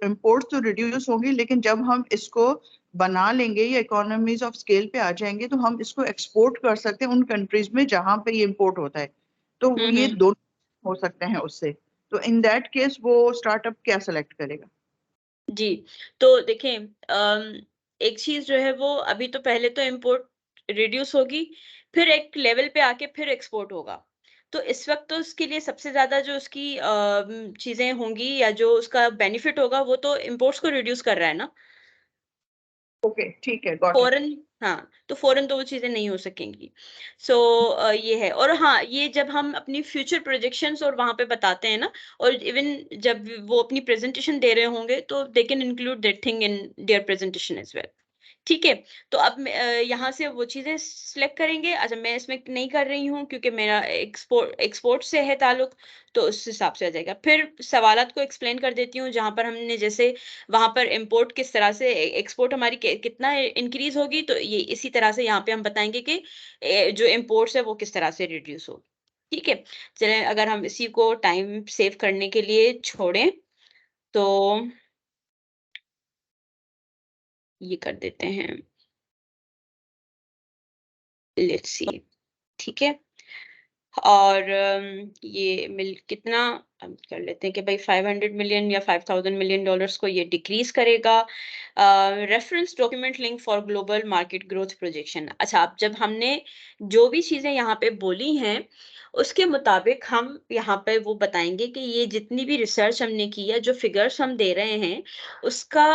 इंपोर्ट तो रिड्यूस होंगी, लेकिन जब हम इसको बना लेंगे या इकोनॉमीज ऑफ स्केल पे आ जाएंगे तो हम इसको एक्सपोर्ट कर सकते हैं उन कंट्रीज में जहां पे ये इंपोर्ट होता है। तो ये हम्म। दोनों हो सकते हैं उससे। तो इन दैट केस वो स्टार्टअप क्या सेलेक्ट करेगा? जी, तो देखें, एक चीज़ जो है वो अभी तो पहले तो इम्पोर्ट रिड्यूस होगी, फिर एक लेवल पे आके फिर एक्सपोर्ट होगा। तो इस वक़्त तो उसके लिए सबसे ज़्यादा जो उसकी चीज़ें होंगी या जो उसका बेनिफिट होगा वो तो इम्पोर्ट्स को रिड्यूस कर रहा है ना। ओके, ठीक है, गॉट इट। फ़ॉरेन, हाँ, तो फ़ॉरेन तो वो चीज़ें नहीं हो सकेंगी। सो ये है। और हाँ, ये जब हम अपनी फ्यूचर प्रोजेक्शंस और वहाँ पे बताते हैं ना, और इवन जब वो अपनी प्रेज़ेंटेशन दे रहे होंगे तो they can include that thing in their presentation as well. ठीक है, तो अब यहाँ से वो चीज़ें सिलेक्ट करेंगे। अच्छा, मैं इसमें नहीं कर रही हूँ क्योंकि मेरा एक्सपोर्ट से है ताल्लुक, तो उस हिसाब से आ जाएगा। फिर सवालात को एक्सप्लेन कर देती हूँ, जहाँ पर हमने जैसे वहाँ पर इम्पोर्ट किस तरह से एक्सपोर्ट हमारी कितना इंक्रीज होगी, तो ये इसी तरह से यहाँ पे हम बताएंगे कि जो इम्पोर्ट्स है वो किस तरह से रिड्यूस हो। ठीक है, चलें, अगर हम इसी को टाइम सेव करने के लिए छोड़ें तो ये कर देते हैं, लेट्स सी। ठीक है, और ये मिल कितना, हम कर लेते हैं कि भाई 500 मिलियन या 5000 मिलियन डॉलर्स को ये डिक्रीज करेगा। Reference document link for global market growth projection. अच्छा, अब जब हमने जो भी चीजें यहाँ पे बोली हैं उसके मुताबिक हम यहाँ पे वो बताएंगे कि ये जितनी भी रिसर्च हमने की है, जो फिगर्स हम दे रहे हैं, उसका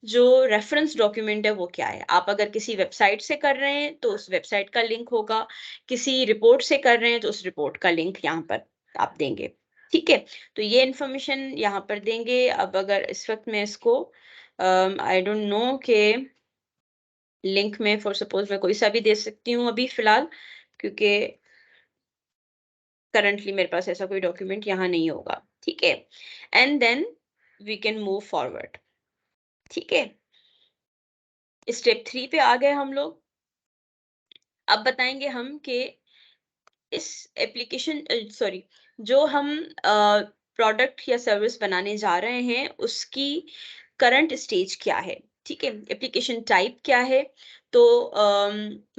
जो रेफरेंस डॉक्यूमेंट है वो क्या है। आप अगर किसी वेबसाइट से कर रहे हैं तो उस वेबसाइट का लिंक होगा, किसी रिपोर्ट से कर रहे हैं तो उस रिपोर्ट का लिंक यहाँ पर आप देंगे। ठीक है, तो ये इंफॉर्मेशन यहाँ पर देंगे। अब अगर इस वक्त मैं इसको आई डोंट नो के लिंक में फॉर सपोज मैं कोई सा भी दे सकती हूँ अभी फिलहाल, क्योंकि करंटली मेरे पास ऐसा कोई डॉक्यूमेंट यहाँ नहीं होगा। ठीक है, and then we can move forward. ठीक है, स्टेप 3 पे आ गए हम लोग। अब बताएंगे हम कि इस एप्लीकेशन, सॉरी, जो हम प्रोडक्ट या सर्विस बनाने जा रहे हैं उसकी करंट स्टेज क्या है। ठीक है, एप्लीकेशन टाइप क्या है, तो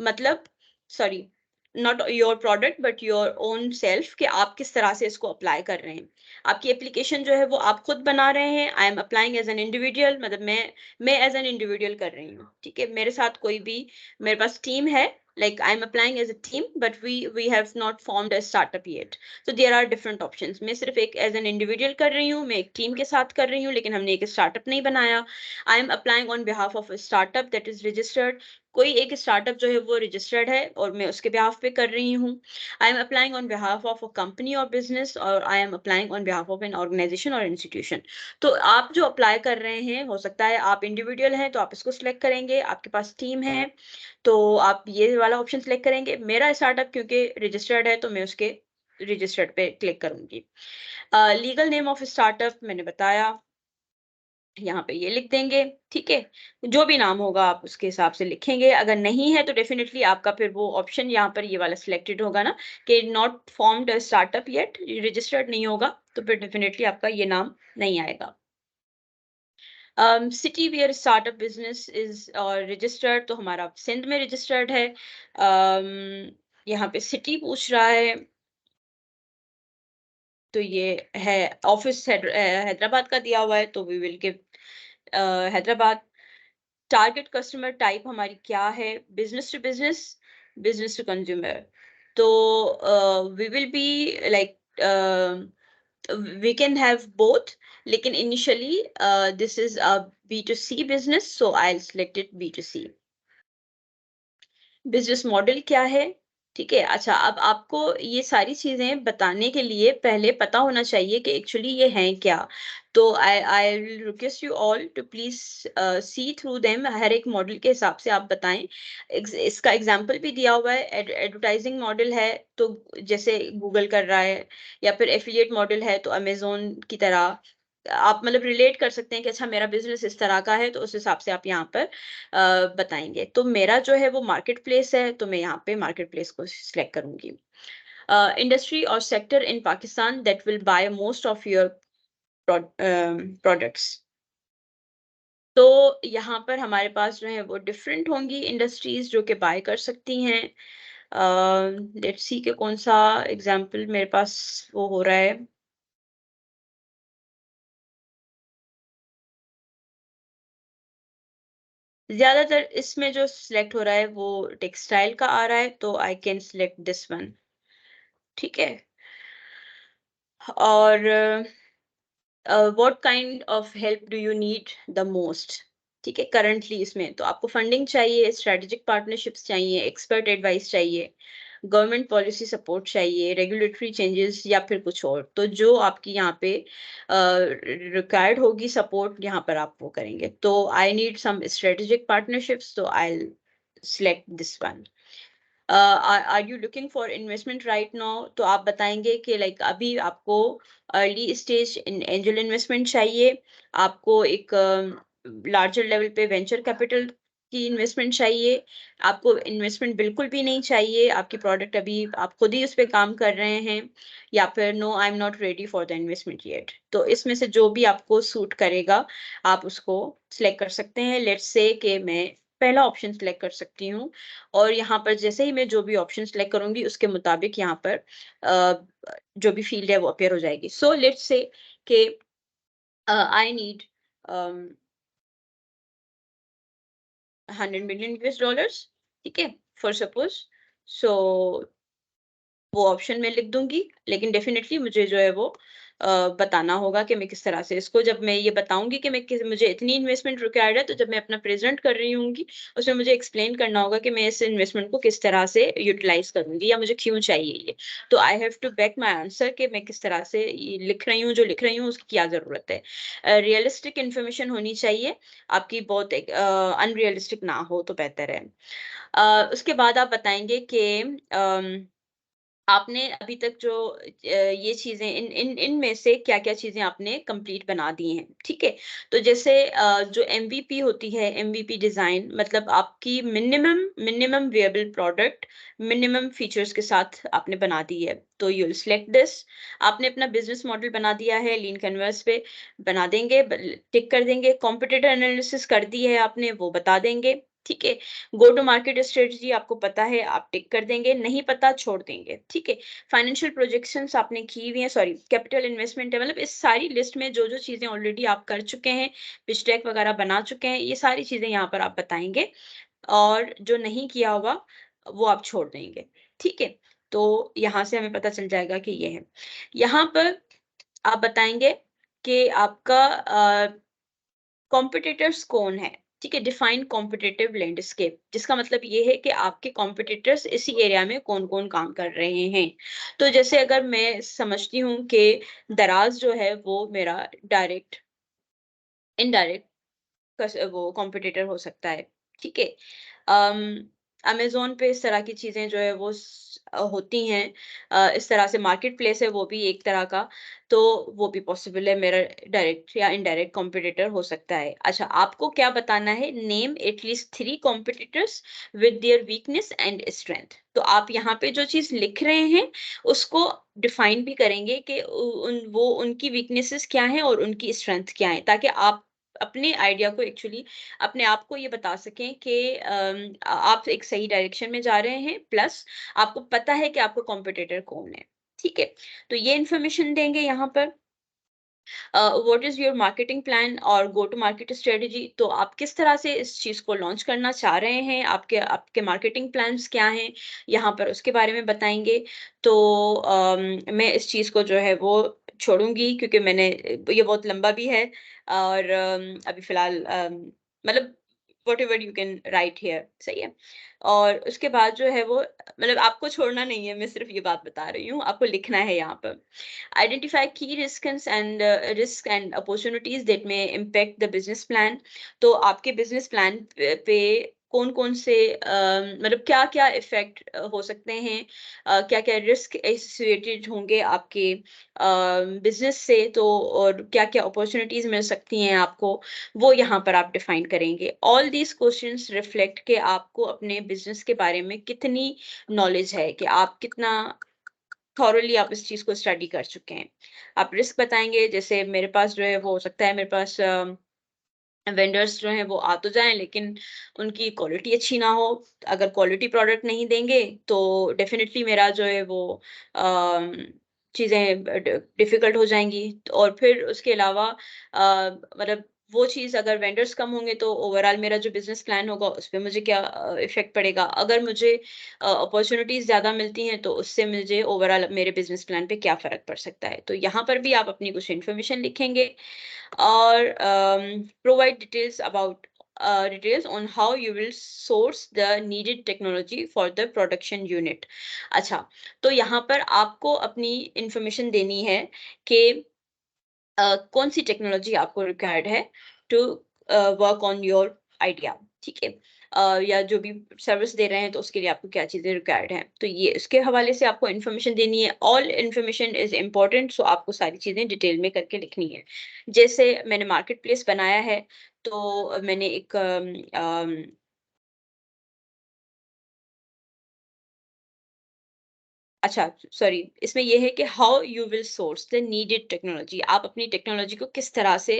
मतलब, sorry, not your product but your own self, कि आप किस तरह से इसको अप्लाई कर रहे हैं। आपकी एप्लीकेशन जो है वो आप खुद बना रहे हैं, I am applying as an individual, मतलब मैं एज एन इंडिविजुअल कर रही हूँ। ठीक है, मेरे साथ कोई भी, मेरे पास टीम है, like I'm applying as a team but we have not formed a startup yet, so there are different options। मैं सिर्फ एक as an individual कर रही हूँ, मैं एक टीम के साथ कर रही हूँ, लेकिन हमने एक स्टार्टअप नहीं बनाया। I am applying on behalf of a startup that is registered। कोई एक स्टार्टअप जो है वो रजिस्टर्ड है और मैं उसके बिहाफ पे कर रही हूँ। I am applying on behalf of a company और बिजनेस, और I am applying on behalf of an organization और इंस्टीट्यूशन। तो आप जो अप्लाई कर रहे हैं, हो सकता है आप इंडिविजुअल हैं तो आप इसको सिलेक्ट करेंगे, आपके पास टीम है तो आप ये वाला ऑप्शन सेलेक्ट करेंगे। मेरा स्टार्टअप क्योंकि रजिस्टर्ड है तो मैं उसके रजिस्टर्ड पे क्लिक करूंगी। लीगल नेम ऑफ स्टार्टअप मैंने बताया, यहाँ पे ये लिख देंगे। ठीक है, जो भी नाम होगा आप उसके हिसाब से लिखेंगे। अगर नहीं है तो डेफिनेटली आपका फिर वो ऑप्शन यहाँ पर ये वाला सिलेक्टेड होगा ना, कि not formed startup yet, registered नहीं होगा, तो फिर डेफिनेटली आपका ये नाम नहीं आएगा। City where startup business is registered, तो हमारा सिंध में रजिस्टर्ड है। यहाँ पे सिटी पूछ रहा है, तो ये है ऑफिस हैदराबाद का दिया हुआ है, तो we will give Hyderabad. Target customer type हमारी क्या है, business to business, business to consumer. तो we will be like we can have both, लेकिन initially this is a B2C business, so I'll select it B2C. Business model क्या है, ठीक है। अच्छा, अब आपको ये सारी चीजें बताने के लिए पहले पता होना चाहिए कि एक्चुअली ये हैं क्या। तो I will request you all to please see through them, हर एक मॉडल के हिसाब से आप बताएं। इसका एग्जांपल भी दिया हुआ है, एडवर्टाइजिंग मॉडल है तो जैसे गूगल कर रहा है, या फिर एफिलिएट मॉडल है तो अमेजोन की तरह आप मतलब रिलेट कर सकते हैं कि अच्छा मेरा बिजनेस इस तरह का है, तो उस हिसाब से आप यहाँ पर बताएंगे। तो मेरा जो है वो मार्केट प्लेस है, तो मैं यहाँ पे मार्केट प्लेस को सिलेक्ट करूंगी। इंडस्ट्री और sector in Pakistan that will buy most of your products. तो यहाँ पर हमारे पास जो है वो डिफरेंट होंगी इंडस्ट्रीज जो कि बाय कर सकती हैं। लेट्स सी के कौन सा एग्जांपल मेरे पास वो हो रहा है। ज्यादातर इसमें जो सिलेक्ट हो रहा है वो टेक्सटाइल का आ रहा है, तो I can select this one, ठीक है। और what kind of help do you need the most, ठीक है। करंटली इसमें तो आपको फंडिंग चाहिए, स्ट्रेटेजिक पार्टनरशिप्स चाहिए, एक्सपर्ट एडवाइस चाहिए, गवर्नमेंट पॉलिसी सपोर्ट चाहिए, रेगुलेटरी चेंजेस, या फिर कुछ और। तो जो आपकी यहाँ पे रिक्वायर्ड होगी सपोर्ट, यहाँ पर आप वो करेंगे। तो I need some strategic partnerships, तो I select this one. Are you looking for investment right now? तो आप बताएंगे कि लाइक अभी आपको अर्ली स्टेज एंजल इन्वेस्टमेंट चाहिए, आपको एक लार्जर लेवल पे वेंचर कैपिटल की इन्वेस्टमेंट चाहिए, आपको इन्वेस्टमेंट बिल्कुल भी नहीं चाहिए, आपकी प्रोडक्ट अभी आप खुद ही उस पर काम कर रहे हैं, या फिर no I am not ready for the investment yet. तो इसमें से जो भी आपको सूट करेगा आप उसको सिलेक्ट कर सकते हैं। लेट्स से कि मैं पहला ऑप्शन सिलेक्ट कर सकती हूँ, और यहाँ पर जैसे ही मैं जो भी ऑप्शन सेलेक्ट करूंगी उसके मुताबिक यहाँ पर जो भी फील्ड है वो अपेयर हो जाएगी। सो लेट्स से कि I need 100 million US dollars, ठीक है, फॉर सपोज। सो वो ऑप्शन में लिख दूंगी, लेकिन डेफिनेटली मुझे जो है वो बताना होगा कि मैं किस तरह से इसको, जब मैं ये बताऊंगी कि मुझे इतनी इन्वेस्टमेंट रिक्वायर्ड है, तो जब मैं अपना प्रेजेंट कर रही होंगी उसमें मुझे एक्सप्लेन करना होगा कि मैं इस इन्वेस्टमेंट को किस तरह से यूटिलाइज करूंगी या मुझे क्यों चाहिए ये। तो I have to back my answer कि मैं किस तरह से ये लिख रही हूँ, जो लिख रही हूँ उसकी क्या जरूरत है। रियलिस्टिक इन्फॉर्मेशन होनी चाहिए आपकी, बहुत अनरियलिस्टिक ना हो तो बेहतर है। उसके बाद आप बताएंगे कि आपने अभी तक जो ये चीजें इनमें से क्या-क्या चीजें आपने कंप्लीट बना दी हैं, ठीक है। तो जैसे जो एमवीपी होती है, एमवीपी डिजाइन मतलब आपकी minimum minimum viable product minimum features के साथ आपने बना दी है, तो यू विल सिलेक्ट दिस। आपने अपना बिजनेस मॉडल बना दिया है, लीन कैनवास पे बना देंगे, टिक कर देंगे। कॉम्पिटिटर एनालिसिस कर दी है आपने, वो बता देंगे, ठीक है। गो टू मार्केट स्ट्रेटजी आपको पता है, आप टिक कर देंगे, नहीं पता छोड़ देंगे, ठीक है। फाइनेंशियल प्रोजेक्शंस आपने की हुई है, सॉरी कैपिटल इन्वेस्टमेंट है, मतलब इस सारी लिस्ट में जो जो चीजें ऑलरेडी आप कर चुके हैं, पिच डेक वगैरह बना चुके हैं, ये सारी चीजें यहाँ पर आप बताएंगे, और जो नहीं किया हुआ वो आप छोड़ देंगे, ठीक है। तो यहाँ से हमें पता चल जाएगा कि ये है। यहाँ पर आप बताएंगे कि आपका कॉम्पिटिटर्स कौन है, ठीक है। डिफाइन कॉम्पिटिटिव लैंडस्केप, जिसका मतलब ये है कि आपके कॉम्पिटिटर्स इसी एरिया में कौन कौन काम कर रहे हैं। तो जैसे अगर मैं समझती हूँ कि दराज जो है वो मेरा डायरेक्ट इनडायरेक्ट वो कॉम्पिटिटर हो सकता है, ठीक है। अमेज़न पे इस तरह की चीज़ें जो है वो होती हैं। इस तरह से मार्केट प्लेस है वो भी एक तरह का, तो वो भी पॉसिबल है मेरा डायरेक्ट या इनडायरेक्ट कॉम्पिटिटर हो सकता है। अच्छा, आपको क्या बताना है, name at least 3 competitors with their weakness and strength. तो आप यहाँ पे जो चीज़ लिख रहे हैं उसको डिफाइन भी करेंगे कि वो उनकी वीकनेसेस क्या हैं और उनकी स्ट्रेंथ क्या है, ताकि आप अपने आइडिया को एक्चुअली अपने आप को ये बता सकें कि आप एक सही डायरेक्शन में जा रहे हैं, प्लस आपको पता है कि आपका कॉम्पिटिटर कौन है, ठीक है। तो ये इन्फॉर्मेशन देंगे यहाँ पर। What is your marketing plan और गो टू मार्केट स्ट्रेटजी, तो आप किस तरह से इस चीज़ को लॉन्च करना चाह रहे हैं, आपके आपके मार्केटिंग प्लान्स क्या हैं, यहाँ पर उसके बारे में बताएंगे। तो मैं इस चीज़ को जो है वो छोड़ूंगी, क्योंकि मैंने ये बहुत लंबा भी है, और अभी फिलहाल मतलब what ever you can write here, सही है। और उसके बाद जो है वो, मतलब आपको छोड़ना नहीं है, मैं सिर्फ ये बात बता रही हूँ, आपको लिखना है यहाँ पर। Identify key risks and opportunities that may impact the business plan। तो आपके business plan पे कौन-कौन से मतलब क्या-क्या इफ़ेक्ट हो सकते हैं, क्या-क्या रिस्क एसोसिएटेड होंगे आपके बिज़नेस से, तो और क्या-क्या अपॉर्च्युनिटीज़ मिल सकती हैं आपको, वो यहाँ पर आप डिफाइन करेंगे। ऑल दीज़ क्वेश्चंस रिफ्लेक्ट कि आपको अपने बिज़नेस के बारे में कितनी नॉलेज है, कि आप कितना थॉरोली आप इस चीज़ को स्टडी कर चुके हैं। आप रिस्क बताएँगे, जैसे मेरे पास जो है वो हो सकता है, मेरे पास वेंडर्स जो हैं वो आ तो जाएँ, लेकिन उनकी क्वालिटी अच्छी ना हो। अगर क्वालिटी प्रोडक्ट नहीं देंगे तो डेफ़िनिटली मेरा जो है वो अम, चीज़ें डिफ़िकल्ट हो जाएँगी। और फिर उसके अलावा मतलब वो चीज़, अगर वेंडर्स कम होंगे तो ओवरऑल मेरा जो बिज़नेस प्लान होगा उस पे मुझे क्या इफ़ेक्ट पड़ेगा। अगर मुझे अपॉर्च्युनिटीज़ ज़्यादा मिलती हैं तो उससे मुझे ओवरऑल मेरे बिज़नेस प्लान पे क्या फ़र्क पड़ सकता है। तो यहाँ पर भी आप अपनी कुछ इन्फॉर्मेशन लिखेंगे, or provide details on how you will source the needed technology for the production unit। अच्छा, तो यहाँ पर आपको अपनी इंफॉर्मेशन देनी है कि कौन सी टेक्नोलॉजी आपको रिक्वायर्ड है to work on your idea, ठीक है। या जो भी सर्विस दे रहे हैं तो उसके लिए आपको क्या चीज़ें रिक्वायर्ड हैं, तो ये इसके हवाले से आपको इन्फॉर्मेशन देनी है। ऑल इन्फॉर्मेशन इज इम्पोर्टेंट, सो आपको सारी चीज़ें डिटेल में करके लिखनी है। जैसे मैंने मार्केट प्लेस बनाया है, तो मैंने एक अच्छा, सॉरी, इसमें ये है कि how you will source the needed technology, आप अपनी टेक्नोलॉजी को किस तरह से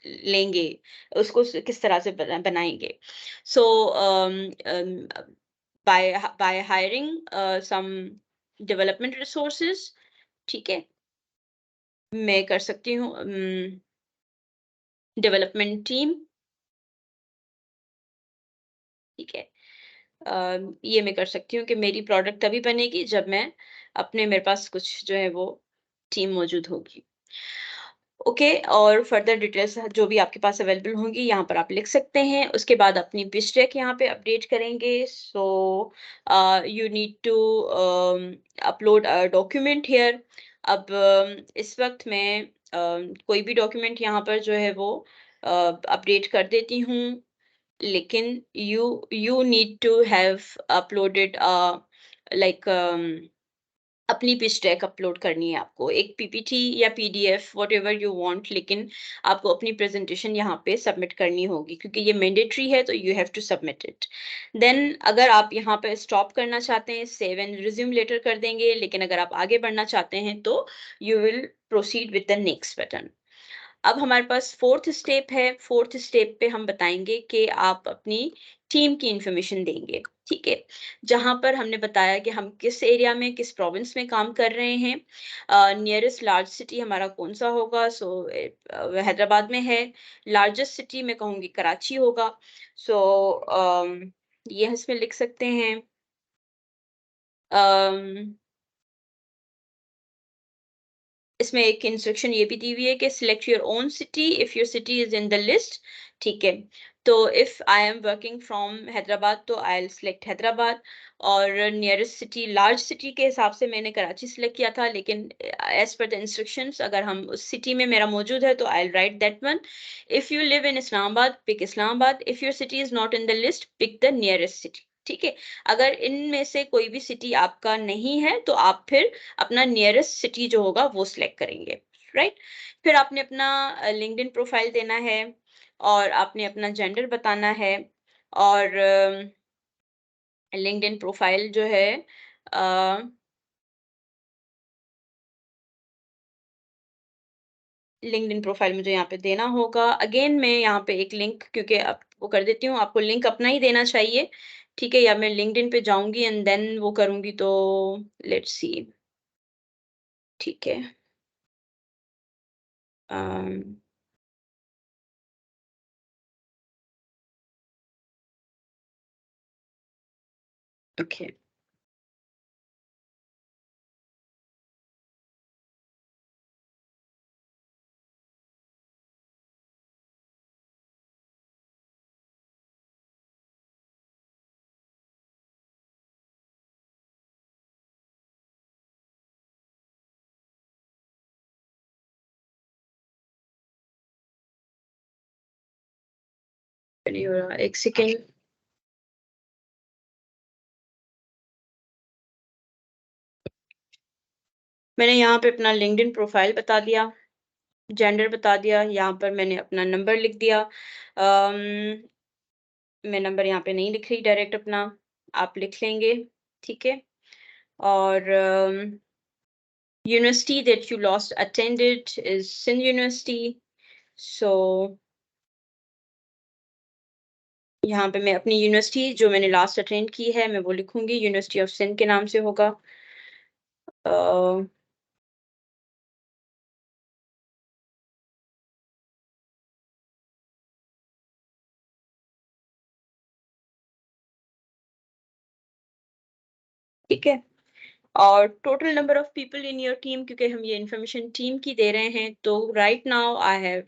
लेंगे, उसको किस तरह से बनाएंगे। So by hiring some development resources, ठीक है, मैं कर सकती हूँ डेवलपमेंट टीम, ठीक है। ये मैं कर सकती हूँ कि मेरी प्रोडक्ट तभी बनेगी जब मैं अपने मेरे पास कुछ जो है वो टीम मौजूद होगी। ओके, और फर्दर डिटेल्स जो भी आपके पास अवेलेबल होंगी यहाँ पर आप लिख सकते हैं। उसके बाद अपनी पिच डेक यहाँ पे अपडेट करेंगे। So you need to upload a document here. अब इस वक्त मैं कोई भी डॉक्यूमेंट यहाँ पर जो है वो अपडेट कर देती हूँ, लेकिन you need to have uploaded like अपनी पिच डेक अपलोड करनी है आपको, एक पीपीटी या पीडीएफ व्हाटएवर यू वांट, लेकिन आपको अपनी प्रेजेंटेशन यहाँ पे सबमिट करनी होगी, क्योंकि ये मैंडेटरी है, तो you have to submit it. Then अगर आप यहाँ पे स्टॉप करना चाहते हैं, सेव एंड रिज्यूम लेटर कर देंगे, लेकिन अगर आप आगे बढ़ना चाहते हैं तो you will proceed with the next button. अब हमारे पास फोर्थ स्टेप है। फोर्थ स्टेप पे हम बताएंगे कि आप अपनी टीम की इंफॉर्मेशन देंगे, ठीक है। जहां पर हमने बताया कि हम किस एरिया में, किस प्रोविंस में काम कर रहे हैं। नियरेस्ट लार्ज सिटी हमारा कौन सा होगा, सो हैदराबाद में है। लार्जेस्ट सिटी मैं कहूँगी कराची होगा। सो ये इसमें लिख सकते हैं। अम, इसमें एक इंस्ट्रक्शन ये भी दी हुई है कि select your own city if your city is in the list, ठीक है। तो if I am working from Hyderabad तो आई विल सिलेक्ट हैदराबाद। और नियरेस्ट सिटी, लार्ज सिटी के हिसाब से मैंने कराची सिलेक्ट किया था, लेकिन एज पर द इंस्ट्रक्शंस अगर हम उस सिटी में मेरा मौजूद है तो I will write that one. If you live in Islamabad, pick Islamabad. If your city is not in the list, pick the nearest city, ठीक है। अगर इनमें से कोई भी सिटी आपका नहीं है तो आप फिर अपना नियरेस्ट सिटी जो होगा वो सिलेक्ट करेंगे, राइट। फिर आपने अपना लिंक्डइन प्रोफाइल देना है, और आपने अपना जेंडर बताना है। और लिंक्डइन प्रोफाइल जो है लिंक्डइन प्रोफाइल मुझे यहाँ पे देना होगा। अगेन मैं यहाँ पे एक लिंक, क्योंकि आप वो कर देती हूँ, आपको लिंक अपना ही देना चाहिए, ठीक है। या मैं लिंक्डइन पे जाऊंगी एंड देन वो करूंगी, तो लेट्स सी, ठीक है। ओके, नहीं हो रहा, एक सेकेंड। मैंने यहाँ पे अपना लिंक्डइन प्रोफाइल बता दिया, जेंडर बता दिया, यहाँ पर मैंने अपना नंबर लिख दिया। मैं नंबर यहाँ पे नहीं लिख रही, डायरेक्ट अपना आप लिख लेंगे, ठीक है। और university that you last attended is Sindh university. So यहाँ पे मैं अपनी यूनिवर्सिटी जो मैंने लास्ट अटेंड की है मैं वो लिखूंगी, यूनिवर्सिटी ऑफ सिंध के नाम से होगा। ठीक है। और total number of people in your team, क्योंकि हम ये इंफॉर्मेशन टीम की दे रहे हैं, तो right now I have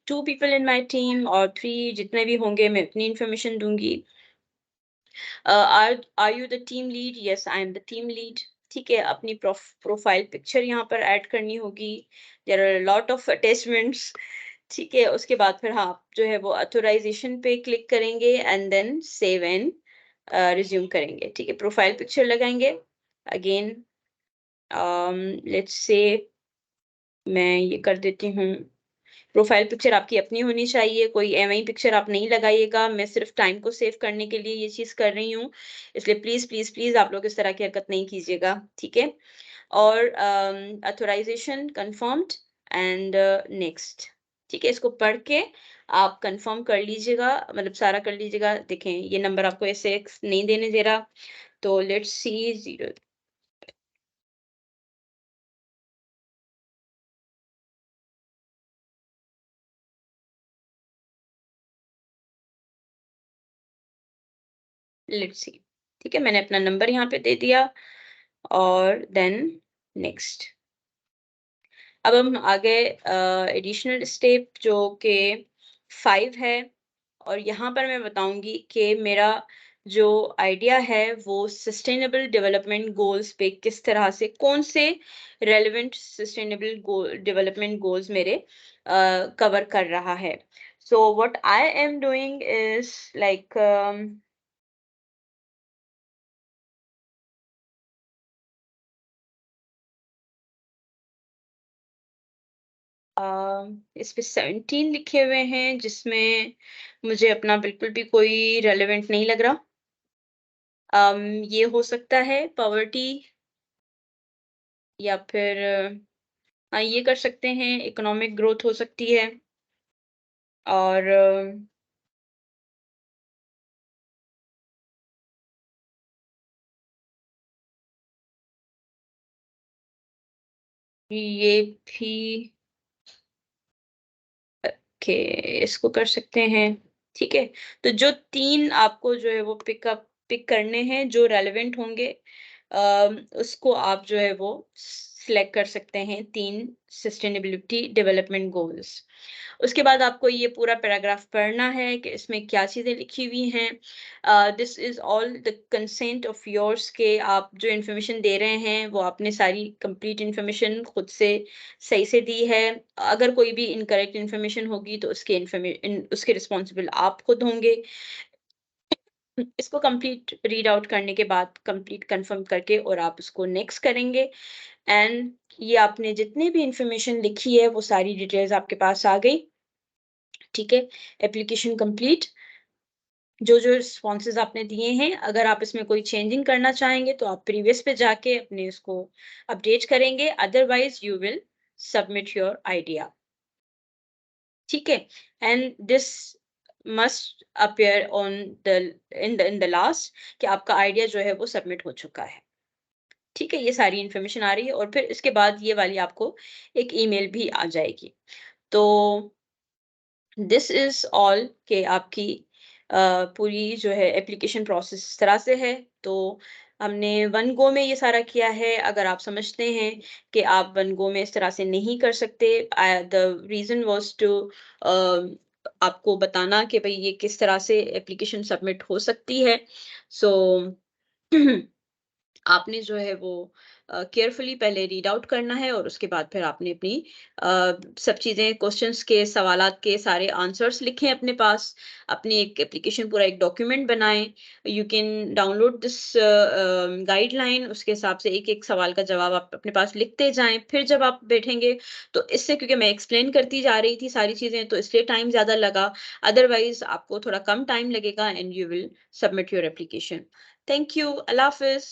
2 people in my team, और 3 जितने भी होंगे मैं उतनी इंफॉर्मेशन दूंगी। Are you the team lead? Yes, I am the team lead. ठीक है, अपनी प्रोफाइल पिक्चर यहाँ पर ऐड करनी होगी। There are lot of attachments. ठीक है, उसके बाद फिर हाँ जो है वो अथोराइजेशन पे क्लिक करेंगे and then save and resume करेंगे। ठीक है, प्रोफाइल पिक्चर लगाएंगे। अगेन लेट्स से मैं ये कर देती हूँ। प्रोफाइल पिक्चर आपकी अपनी होनी चाहिए, कोई एमआई पिक्चर आप नहीं लगाइएगा। मैं सिर्फ टाइम को सेव करने के लिए ये चीज़ कर रही हूँ, इसलिए प्लीज़ प्लीज़ प्लीज़ आप लोग इस तरह की हरकत नहीं कीजिएगा, ठीक है। और अथोराइजेशन कंफर्म्ड एंड नेक्स्ट। ठीक है, इसको पढ़ के आप कंफर्म कर लीजिएगा, मतलब सारा कर लीजिएगा। देखें ये नंबर आपको ऐसे नहीं देने दे रहा, तो लेट्स सी 0। Let's see. ठीक है, मैंने अपना नंबर यहाँ पे दे दिया और देन नेक्स्ट। अब हम आगे एडिशनल स्टेप जो कि 5 है, और यहाँ पर मैं बताऊंगी कि मेरा जो आइडिया है वो सस्टेनेबल डेवलपमेंट गोल्स पे किस तरह से, कौन से रेलेवेंट सस्टेनेबल डेवलपमेंट गोल्स मेरे कवर कर रहा है। So what I am doing is like इस पे 17 लिखे हुए हैं, जिसमें मुझे अपना बिल्कुल भी कोई रेलेवेंट नहीं लग रहा। ये हो सकता है पॉवर्टी, या फिर हाँ ये कर सकते हैं, इकोनॉमिक ग्रोथ हो सकती है। और ये भी के इसको कर सकते हैं। ठीक है, तो जो 3 आपको जो है वो पिक करने हैं जो रेलेवेंट होंगे, उसको आप जो है वो सिलेक्ट कर सकते हैं, 3 सस्टेनेबिलिटी डेवलपमेंट गोल्स। उसके बाद आपको ये पूरा पैराग्राफ पढ़ना है कि इसमें क्या चीज़ें लिखी हुई हैं। This is all the consent of yours, के आप जो इन्फॉर्मेशन दे रहे हैं वो आपने सारी कंप्लीट इन्फॉर्मेशन खुद से सही से दी है। अगर कोई भी इनकरेक्ट इन्फॉर्मेशन होगी तो उसके रिस्पॉन्सिबल आप खुद होंगे। इसको कंप्लीट रीड आउट करने के बाद कंप्लीट कंफर्म करके और आप उसको नेक्स्ट करेंगे, एंड ये आपने जितने भी इंफॉर्मेशन लिखी है वो सारी डिटेल्स आपके पास आ गई। ठीक है, एप्लीकेशन कंप्लीट। जो जो रिस्पॉन्सेज आपने दिए हैं, अगर आप इसमें कोई चेंजिंग करना चाहेंगे तो आप प्रीवियस पे जाके अपने उसको अपडेट करेंगे, otherwise you will submit your idea. ठीक है, and this must appear on the in the last, कि आपका आइडिया जो है वो सबमिट हो चुका है। ठीक है, ये सारी इन्फॉर्मेशन आ रही है और फिर इसके बाद ये वाली आपको एक ईमेल भी आ जाएगी। तो दिस इज ऑल के आपकी पूरी जो है एप्लीकेशन प्रोसेस इस तरह से है। तो हमने वन गो में ये सारा किया है। अगर आप समझते हैं कि आप वन गो में इस तरह से नहीं कर सकते, द रीजन वाज टू आपको बताना कि भाई ये किस तरह से एप्लीकेशन सबमिट हो सकती है। सो आपने जो है वो केयरफुली पहले रीड आउट करना है और उसके बाद फिर आपने अपनी सब चीज़ें, क्वेश्चंस के, सवालात के सारे आंसर्स लिखें अपने पास। अपनी एक एप्लीकेशन, पूरा एक डॉक्यूमेंट बनाएं। You can download this guideline, उसके हिसाब से एक एक सवाल का जवाब आप अपने पास लिखते जाएं। फिर जब आप बैठेंगे तो इससे, क्योंकि मैं एक्सप्लेन करती जा रही थी सारी चीज़ें, तो इसलिए टाइम ज़्यादा लगा। अदरवाइज आपको थोड़ा कम टाइम लगेगा and you will submit your application. Thank you. अल्लाह हाफिज़।